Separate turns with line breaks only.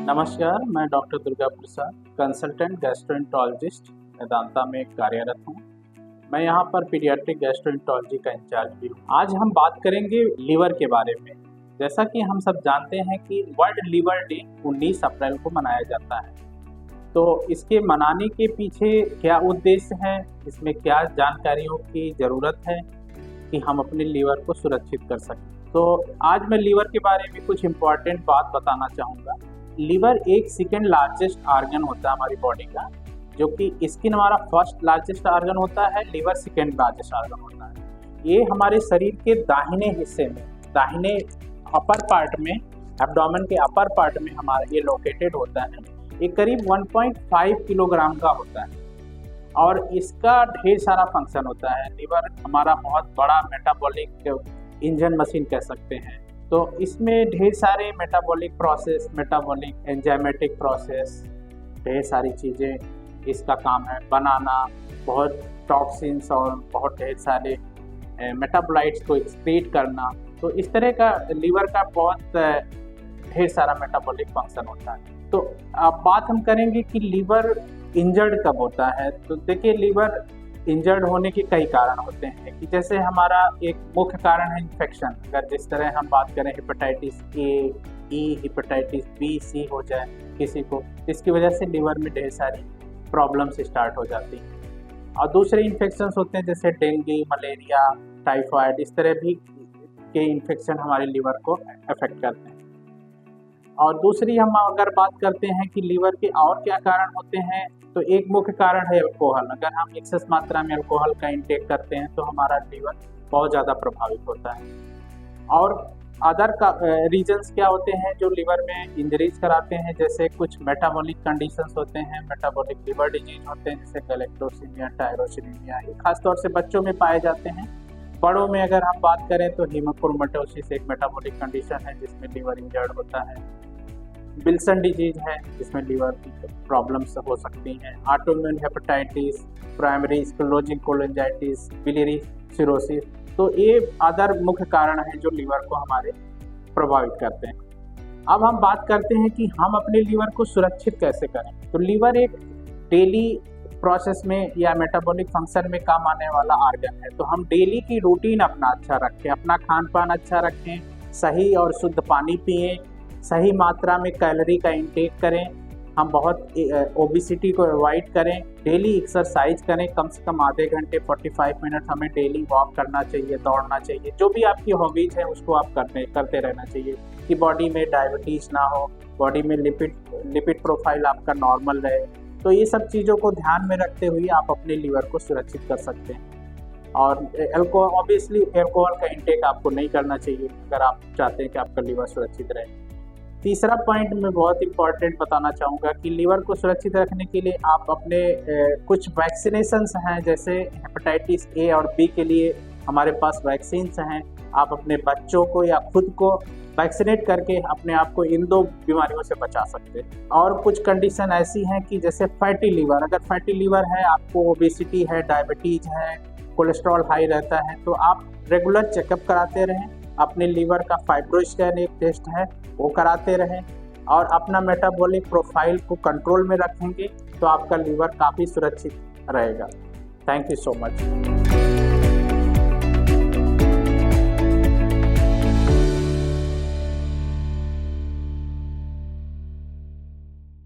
नमस्कार, मैं doctor Durga Prasad, consultant gastroenterologist Vedanta में कार्यरत हूँ। मैं यहाँ पर पीडियाट्रिक गैस्ट्रोएंटरोलॉजी का इंचार्ज भी हूँ। आज हम बात करेंगे लीवर के बारे में। जैसा कि हम सब जानते हैं कि वर्ल्ड लीवर डे 19 अप्रैल को मनाया जाता है। तो इसके मनाने के पीछे क्या उद्देश्य है, इसमें क्या जानकारियों की ज़रूरत है कि हम अपने लीवर को सुरक्षित कर सकें। तो आज मैं लीवर के बारे में कुछ इम्पॉर्टेंट बात बताना चाहूँगा। लीवर एक सेकेंड लार्जेस्ट आर्गन होता है हमारी बॉडी का, जो कि स्किन हमारा फर्स्ट लार्जेस्ट आर्गन होता है, लीवर सेकेंड लार्जेस्ट आर्गन होता है। ये हमारे शरीर के दाहिने हिस्से में, दाहिने अपर पार्ट में, एब्डोमेन के अपर पार्ट में हमारा ये लोकेटेड होता है। ये करीब 1.5 किलोग्राम का होता है और इसका ढेर सारा फंक्शन होता है। लीवर हमारा बहुत बड़ा मेटाबॉलिक इंजन मशीन कह सकते हैं। तो इसमें ढेर सारे metabolic process, metabolic enzymatic process, ढेर सारी चीज़ें इसका काम है बनाना, बहुत टॉक्सिन्स और बहुत ढेर सारे मेटाबोलाइट्स को एक्सक्रीट करना। तो इस तरह का लीवर का बहुत ढेर सारा मेटाबॉलिक फंक्शन होता है। तो अब बात हम करेंगे कि लीवर इंजर्ड कब होता है। तो देखिए, लीवर इंजर्ड होने के कई कारण होते हैं कि जैसे हमारा एक मुख्य कारण है इन्फेक्शन। अगर जिस तरह हम बात करें hepatitis A, E, hepatitis B, C हो जाए किसी को, इसकी वजह से लीवर में ढेर सारी प्रॉब्लम्स स्टार्ट हो जाती हैं। और दूसरे इन्फेक्शंस होते हैं जैसे डेंगू, मलेरिया, टाइफाइड, इस तरह भी के इन्फेक्शन हमारे लीवर को अफेक्ट करते हैं। और दूसरी हम अगर बात करते हैं कि लीवर के और क्या कारण होते हैं, तो एक मुख्य कारण है अल्कोहल। अगर हम एक्सेस मात्रा में अल्कोहल का इंटेक करते हैं तो हमारा लीवर बहुत ज़्यादा प्रभावित होता है। और अदर का रीजंस क्या होते हैं जो लीवर में इंजरीज कराते हैं, जैसे कुछ मेटाबॉलिक कंडीशंस होते हैं, मेटाबॉलिक लीवर डिजीज होते हैं जैसे गैलेक्टोसिमिया, टायरोसिनीमिया। ये खासतौर से बच्चों में पाए जाते हैं। बड़ों में अगर हम बात करें तो हीमोक्रोमेटोसिस एक मेटाबॉलिक कंडीशन है जिसमें लीवर इंजर्ड होता है। विल्सन डिजीज है जिसमें लीवर की प्रॉब्लम्स हो सकती हैं। Autoimmune hepatitis, primary sclerotic cholangitis, biliary cirrhosis. तो ये अदर मुख्य कारण हैं जो लीवर को हमारे प्रभावित करते हैं। अब हम बात करते हैं कि हम अपने लीवर को सुरक्षित कैसे करें। तो लीवर एक डेली प्रोसेस में या मेटाबॉलिक फंक्शन में काम आने वाला आर्गन है। तो हम डेली की रूटीन अपना अच्छा रखें, अपना खान पान अच्छा रखें, सही और शुद्ध पानी पिएं, सही मात्रा में कैलोरी का इंटेक करें, हम बहुत ओबिसिटी को अवॉइड करें, डेली एक्सरसाइज करें, कम से कम आधे घंटे 45 मिनट हमें डेली वॉक करना चाहिए, दौड़ना चाहिए। जो भी आपकी हॉबीज़ है उसको आप करते रहना चाहिए कि बॉडी में डायबिटीज़ ना हो, बॉडी में लिपिड प्रोफाइल आपका नॉर्मल रहे। तो ये सब चीज़ों को ध्यान में रखते हुए आप अपने लीवर को सुरक्षित कर सकते हैं। और ऑब्वियसली एल्कोहल का इंटेक आपको नहीं करना चाहिए अगर आप चाहते हैं कि आपका लीवर सुरक्षित रहे। तीसरा पॉइंट मैं बहुत इंपॉर्टेंट बताना चाहूँगा कि लीवर को सुरक्षित रखने के लिए आप अपने कुछ वैक्सीनेशंस हैं, जैसे हेपेटाइटिस ए और बी के लिए हमारे पास वैक्सीन्स हैं। आप अपने बच्चों को या खुद को वैक्सीनेट करके अपने आप को इन दो बीमारियों से बचा सकते हैं। और कुछ कंडीशन ऐसी हैं कि जैसे फैटी लीवर, अगर फैटी लीवर है, आपको ओबेसिटी है, डायबिटीज़ है, कोलेस्ट्रॉल हाई रहता है, तो आप रेगुलर चेकअप कराते रहें। अपने लीवर का फाइब्रो स्कैन एक टेस्ट है वो कराते रहें और अपना मेटाबॉलिक प्रोफाइल को कंट्रोल में रखेंगे तो आपका लीवर काफ़ी सुरक्षित रहेगा। Thank you so much.